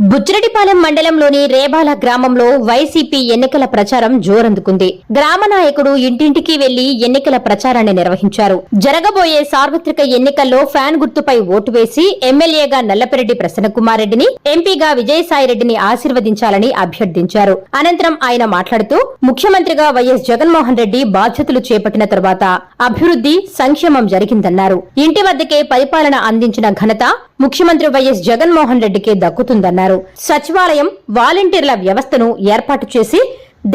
బుచ్చిరెడ్డిపాలెం మండలంలోని రేబాల గ్రామంలో వైసీపీ ఎన్నికల ప్రచారం జోరందుకుంది. గ్రామ నాయకుడు ఇంటింటికి వెళ్లి ఎన్నికల ప్రచారాన్ని నిర్వహించారు. జరగబోయే సార్వత్రిక ఎన్నికల్లో ఫ్యాన్ గుర్తుపై ఓటు వేసి ఎమ్మెల్యేగా నల్లపెరెడ్డి ప్రసన్నకుమార్ రెడ్డిని, ఎంపీగా విజయసాయిరెడ్డిని ఆశీర్వదించాలని అభ్యర్థించారు. అనంతరం ఆయన మాట్లాడుతూ ముఖ్యమంత్రిగా వైఎస్ జగన్మోహన్ రెడ్డి బాధ్యతలు చేపట్టిన తర్వాత అభివృద్ధి, సంక్షేమం జరిగిందన్నారు. ఇంటి వద్దకే పరిపాలన అందించిన ఘనత ముఖ్యమంత్రి వైఎస్ జగన్మోహన్ రెడ్డికే దక్కుతుందన్నారు. సచివాలయం, వాలంటీర్ల వ్యవస్థను ఏర్పాటు చేసి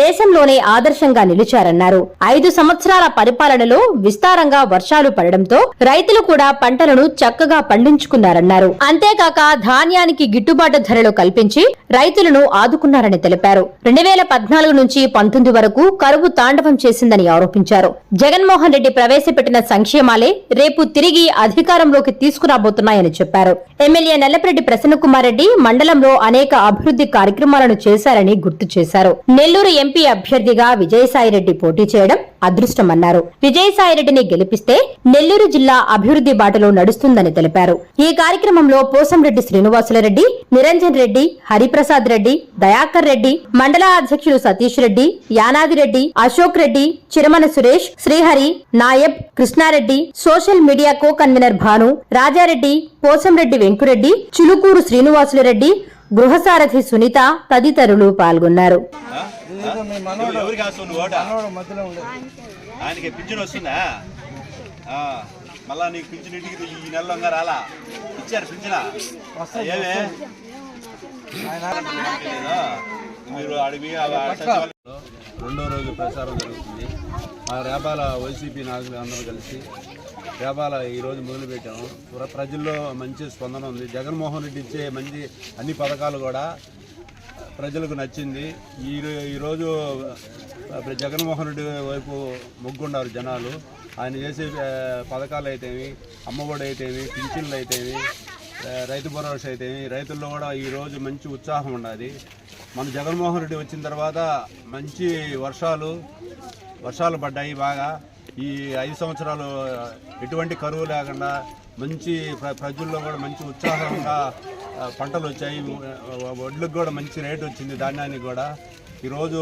దేశంలోనే ఆదర్శంగా నిలిచారన్నారు. 5 సంవత్సరాల పరిపాలనలో విస్తారంగా వర్షాలు పడడంతో రైతులు కూడా పంటలను చక్కగా పండించుకున్నారన్నారు. అంతేకాక ధాన్యానికి గిట్టుబాటు ధరలు కల్పించి రైతులను ఆదుకున్నారని తెలిపారు. 2014 నుంచి 19 వరకు కరువు తాండవం చేసిందని ఆరోపించారు. జగన్మోహన్ రెడ్డి ప్రవేశపెట్టిన సంక్షేమాలే రేపు తిరిగి అధికారంలోకి తీసుకురాబోతున్నాయని చెప్పారు. ఎమ్మెల్యే నల్లపెరెడ్డి ప్రసన్నకుమార్ రెడ్డి మండలంలో అనేక అభివృద్ధి కార్యక్రమాలను చేశారని గుర్తు చేశారు. నెల్లూరు ఎంపీ అభ్యర్థిగా విజయసాయిరెడ్డి పోటీ చేయడం అదృష్టమన్నారు. విజయసాయిరెడ్డిని గెలిపిస్తే నెల్లూరు జిల్లా అభివృద్ధి బాటలో నడుస్తుందని తెలిపారు. ఈ కార్యక్రమంలో పోసంరెడ్డి శ్రీనివాసులరెడ్డి, నిరంజన్ రెడ్డి, హరిప్రసాద్ రెడ్డి, దయాకర్ రెడ్డి, మండల అధ్యక్షులు Satish Reddy, Yanadireddy, Ashok Reddy, Chiramana Suresh, Srihari, Nayab, Krishnareddy, social media co convener Bhanu, Rajareddy, Posamreddy Venkureddy, Chilukuru Srinivasulareddy, గృహసారథి సునీత తదితరులు పాల్గొన్నారు. ఆయనకి పింఛన్ వస్తుందా? మళ్ళా నీకు పింఛన్ ఇంటికి ఈ నెలలో రాలా? ఇచ్చారు పింఛనా? ఏమే మీరు అడిగి రెండో రోజు ప్రచారం జరుగుతుంది. ఆ రేబాల వైసీపీ నాయకులు అందరూ కలిసి రేబాల ఈరోజు మొదలుపెట్టాము. ప్రజల్లో మంచి స్పందన ఉంది. జగన్మోహన్ రెడ్డి ఇచ్చే మంచి అన్ని పథకాలు కూడా ప్రజలకు నచ్చింది. ఈరోజు జగన్మోహన్ రెడ్డి వైపు మొగ్గున్నారు జనాలు. ఆయన చేసే పథకాలు అయితేవి, అమ్మఒడి అయితేవి, పింఛన్లు అయితేవి, రైతు భరోసా అయితేవి, రైతుల్లో కూడా ఈరోజు మంచి ఉత్సాహం ఉన్నది. మన జగన్మోహన్ రెడ్డి వచ్చిన తర్వాత మంచి వర్షాలు పడ్డాయి బాగా. ఈ 5 సంవత్సరాలు ఎటువంటి కరువు లేకుండా మంచి ప్రజల్లో కూడా మంచి ఉత్సాహంగా పంటలు వచ్చాయి. వడ్లకు కూడా మంచి రేటు వచ్చింది, ధాన్యానికి కూడా. ఈరోజు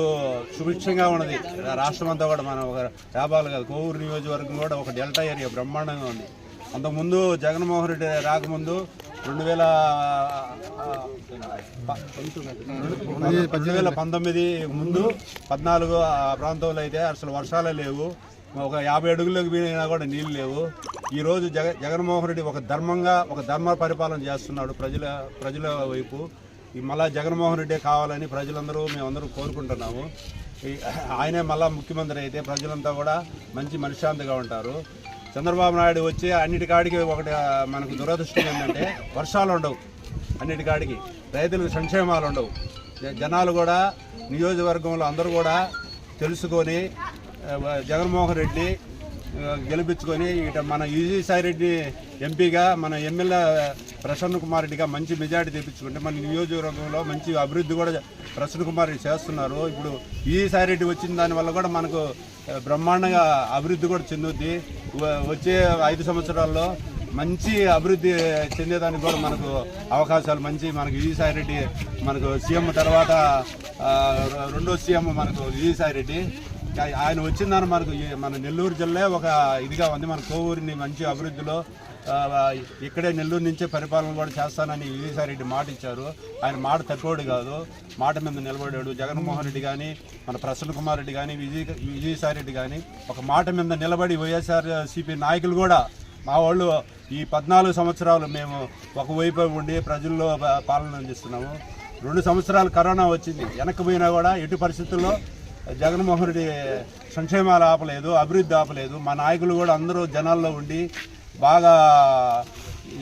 సుభిక్షంగా ఉన్నది రాష్ట్రం అంతా కూడా. మనం ఒక రేబాల కాదు, కోవూరు నియోజకవర్గం కూడా ఒక డెల్టా ఏరియా బ్రహ్మాండంగా ఉంది. అంతకుముందు జగన్మోహన్ రెడ్డి రాకముందు 2019 ముందు 14 ఆ ప్రాంతంలో అయితే అసలు వర్షాలే లేవు. ఒక 50 అడుగులకు పోయినా కూడా నీళ్ళు లేవు. ఈరోజు జగన్మోహన్ రెడ్డి ఒక ధర్మ పరిపాలన చేస్తున్నాడు ప్రజల వైపు. మళ్ళా జగన్మోహన్ రెడ్డి కావాలని ప్రజలందరూ మేమందరూ కోరుకుంటున్నాము. ఆయనే మళ్ళా ముఖ్యమంత్రి అయితే ప్రజలంతా కూడా మంచి మనశ్శాంతిగా ఉంటారు. చంద్రబాబు నాయుడు వచ్చి అన్నిటికాడికి ఒకటి మనకు దురదృష్టం ఏంటంటే వర్షాలు ఉండవు, అన్నిటికాడికి రైతులకు సంక్షేమాలు ఉండవు. జనాలు కూడా నియోజకవర్గంలో అందరూ కూడా తెలుసుకొని జగన్మోహన్ రెడ్డి గెలిపించుకొని ఇట మన విజయసాయిరెడ్డి ఎంపీగా, మన ఎమ్మెల్యే ప్రసన్నకుమార్ రెడ్డిగా మంచి మెజార్టీ తెప్పించుకుంటే మన నియోజకవర్గంలో మంచి అభివృద్ధి కూడా ప్రసన్నకుమార్ రెడ్డి చేస్తున్నారు. ఇప్పుడు విజయసాయిరెడ్డి వచ్చిన దానివల్ల కూడా మనకు బ్రహ్మాండంగా అభివృద్ధి కూడా చెందుద్ది. వచ్చే 5 సంవత్సరాల్లో మంచి అభివృద్ధి చెందేదానికి కూడా మనకు అవకాశాలు మనకు విజయసాయిరెడ్డి మనకు సీఎం తర్వాత రెండో సీఎం మనకు విజయసాయిరెడ్డి. ఆయన వచ్చిందని మనకు మన నెల్లూరు జిల్లా ఒక ఇదిగా ఉంది. మన కోవూరిని మంచి అభివృద్ధిలో ఇక్కడే నెల్లూరు నుంచే పరిపాలన కూడా చేస్తానని విజయసాయిరెడ్డి మాట ఇచ్చారు. ఆయన మాట తక్కువడు కాదు, మాట మీద నిలబడాడు. జగన్మోహన్ రెడ్డి కానీ, మన ప్రసన్నకుమార్ రెడ్డి కానీ, విజయసాయిరెడ్డి కానీ ఒక మాట మీద నిలబడి వైఎస్ఆర్సీపీ నాయకులు కూడా మా వాళ్ళు ఈ 14 సంవత్సరాలు మేము ఒకవైపు ఉండి ప్రజల్లో పాలన అందిస్తున్నాము. 2 సంవత్సరాలు కరోనా వచ్చింది, వెనక్కిపోయినా కూడా ఎటు పరిస్థితుల్లో జగన్మోహన్ రెడ్డి సంక్షేమాలు ఆపలేదు, అభివృద్ధి ఆపలేదు. మా నాయకులు కూడా అందరూ జనాల్లో ఉండి బాగా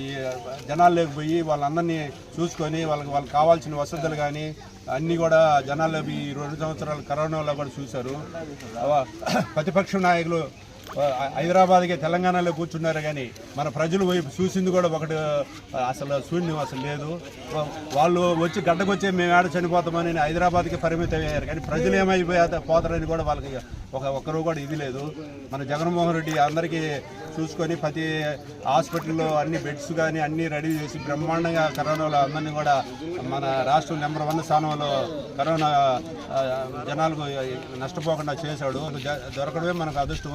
ఈ జనాల్లోకి పోయి వాళ్ళందరినీ చూసుకొని వాళ్ళకి కావాల్సిన వసతులు కానీ అన్నీ కూడా జనాల్లో ఈ 2 సంవత్సరాలు కరోనాలో కూడా చూశారు. ప్రతిపక్ష నాయకులు హైదరాబాద్కి తెలంగాణలో కూర్చున్నారు కానీ మన ప్రజలు వైపు చూసింది కూడా ఒకటి అసలు శూన్యం అసలు లేదు. వాళ్ళు వచ్చి గడ్డకొచ్చే మేము ఆడ చనిపోతామని హైదరాబాద్కి పరిమితం అయ్యారు కానీ ప్రజలు ఏమైపోతారని కూడా వాళ్ళకి ఒక్కరు కూడా ఇది లేదు. మన జగన్మోహన్ రెడ్డి అందరికీ చూసుకొని ప్రతి హాస్పిటల్లో అన్ని బెడ్స్ కానీ అన్ని రెడీ చేసి బ్రహ్మాండంగా కరోనాలో అందరినీ కూడా మన రాష్ట్రం నెంబర్ 1 స్థానంలో కరోనా జనాలకు నష్టపోకుండా చేశాడు. దొరకడమే మనకు అదృష్టం.